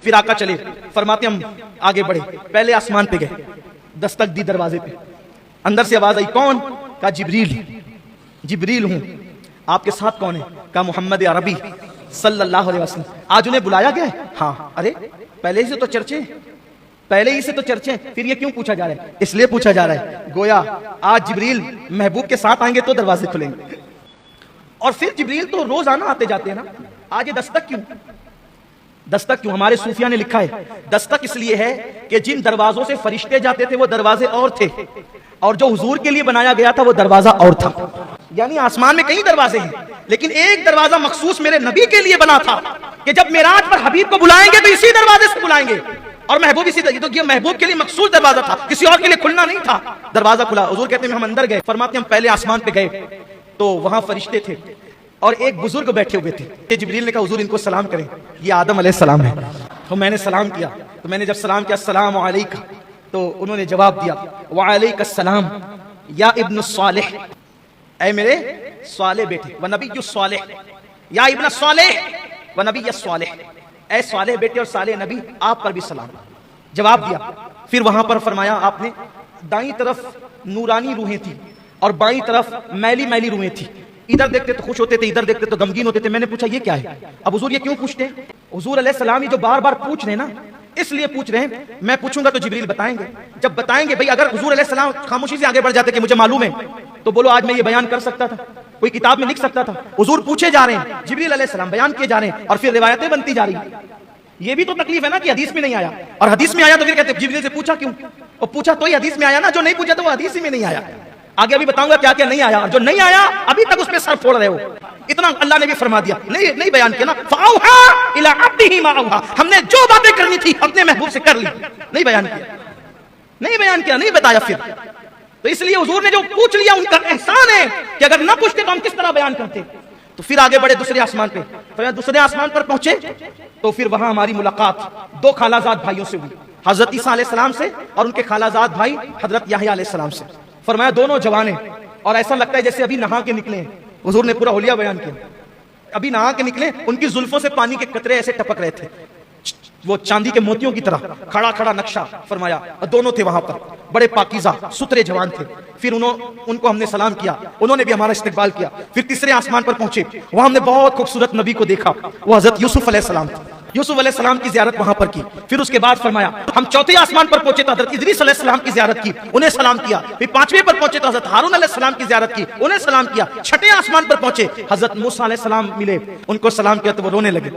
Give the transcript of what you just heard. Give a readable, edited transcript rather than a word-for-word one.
پھر آقا چلے، فرماتے ہم آگے بڑھے، پہلے آسمان پہ گئے، دستک دی دروازے پہ، اندر سے آواز آئی، کون؟ کہا جبریل، جبریل ہوں، آپ کے ساتھ کون ہے؟ کہا محمد عربی صلی اللہ علیہ وسلم۔ آج انہیں بلایا گیا ہے؟ ہاں۔ ارے پہلے ہی سے تو چرچے، پہلے ہی سے تو چرچے، پھر یہ کیوں پوچھا جا رہا ہے؟ اس لیے پوچھا جا رہا ہے گویا آج جبریل محبوب کے ساتھ آئیں گے تو دروازے کھلیں گے۔ اور پھر جبریل تو روزانہ آتے جاتے ہیں نا، آج یہ دستک کیوں؟ دستک کیوں؟ ہمارے صوفیہ نے لکھا ہے دستک اس لیے ہے کہ جن دروازوں سے فرشتے جاتے تھے وہ دروازے اور تھے، اور جو حضور کے لیے بنایا گیا تھا وہ دروازہ اور تھا۔ یعنی آسمان میں کئی دروازے ہیں لیکن ایک دروازہ مخصوص میرے نبی کے لیے بنا تھا کہ جب معراج پر حبیب کو بلائیں گے تو اسی دروازے سے بلائیں گے، اور محبوب اسی تو یہ محبوب کے لیے مخصوص دروازہ تھا، کسی اور کے لیے کھلنا نہیں تھا۔ دروازہ کھلا، حضور کہتے ہیں ہم اندر گئے، فرماتے ہیں ہم پہلے آسمان پہ گئے تو وہاں فرشتے تھے اور ایک بزرگ بیٹھے ہوئے تھے۔ جبریل نے کہا حضور ان کو سلام کریں، یہ آدم علیہ السلام ہے۔ تو میں نے سلام کیا، تو میں نے جب سلام کیا السلام علیکہ، تو انہوں نے جواب دیا وعلیک السلام یا ابن الصالح، اے میرے صالح بیٹے، ونبی الصالح، یا ابن الصالح ونبی الصالح، اے صالح بیٹے اور صالح نبی، آپ پر بھی سلام۔ جواب دیا۔ پھر وہاں پر فرمایا آپ نے دائیں طرف نورانی روحیں تھی اور بائیں طرف میلی میلی روحیں تھی، ادھر دیکھتے تو خوش ہوتے تھے، ادھر دیکھتے تو غمگین ہوتے تھے۔ میں نے پوچھا یہ کیا ہے؟ اب حضور یہ کیوں پوچھتے ہیں؟ حضور علیہ السلام جو بار بار پوچھ رہے ہیں نا، اس لیے پوچھ رہے ہیں، میں پوچھوں گا تو جبریل بتائیں گے، جب بتائیں گے بھئی اگر حضور علیہ السلام خاموشی سے آگے بڑھ جاتے کہ مجھے معلوم ہے تو بولو آج میں یہ بیان کر سکتا تھا، کوئی کتاب میں لکھ سکتا تھا۔ حضور پوچھے جا رہے ہیں، جبریل علیہ السلام بیان کیے جا رہے ہیں اور پھر روایتیں بنتی جا رہی ہیں۔ یہ بھی تو تکلیف ہے نا کہ حدیث میں نہیں آیا، اور حدیث میں آیا تو پھر کہتے ہیں جبریل سے پوچھا کیوں؟ اور پوچھا تو ہی حدیث میں آیا نا، جو نہیں پوچھا تو وہ حدیث ہی میں نہیں آیا۔ آگے ابھی بتاؤں گا کیا کیا نہیں آیا، اور جو نہیں آیا ابھی تک اس پہ سر پھوڑ رہے ہو، اتنا اللہ نے بھی فرما دیا، نہیں بیان کیا نا، فَأَوْحَىٰ إِلَىٰ عَبْدِهِ مَا أَوْحَىٰ، ہم نے جو باتیں کرنی تھی اپنے محبوب سے کر لی، نہیں بیان کیا، نہیں بیان کیا، نہیں بتایا۔ پھر تو اس لیے حضور نے جو پوچھ لیا ان کا احسان ہے کہ اگر نہ پوچھتے تو ہم کس طرح بیان کرتے۔ تو پھر آگے بڑھے دوسرے آسمان پہ، پھر دوسرے آسمان پر پہنچے تو پھر وہاں ہماری ملاقات دو خالہ زاد بھائیوں سے ہوئی، حضرت عیسیٰ علیہ السلام سے اور ان کے خالہ زاد بھائی حضرت یحییٰ علیہ السلام سے۔ فرمایا دونوں جوان ہیں اور ایسا لگتا ہے جیسے ابھی نہا کے نکلے ہیں۔ حضور نے پورا حلیہ بیان کیا، ابھی نہا کے نکلے، ان کی زلفوں سے پانی کے قطرے ایسے ٹپک رہے تھے، وہ چاندی کے موتیوں کی طرح، کھڑا کھڑا نقشہ فرمایا، دونوں تھے وہاں پر، بڑے پاکیزہ ستھرے جوان تھے۔ پھر ان کو ہم نے سلام کیا، انہوں نے بھی ہمارا استقبال کیا۔ پھر تیسرے آسمان پر پہنچے، وہاں ہم نے بہت خوبصورت نبی کو دیکھا، وہ حضرت یوسف علیہ السلام تھے، یوسف علیہ السلام کی زیارت وہاں پر کی۔ پھر اس کے بعد فرمایا ہم چوتھے آسمان پر پہنچے تو حضرت ادریس علیہ السلام کی زیارت کی، انہیں سلام کیا۔ پھر پانچویں پر پہنچے تو حضرت ہارون علیہ السلام کی زیارت کی، انہیں سلام کیا۔ چھٹے آسمان پر پہنچے، حضرت موسیٰ علیہ السلام ملے، ان کو سلام کیا تو وہ رونے لگے۔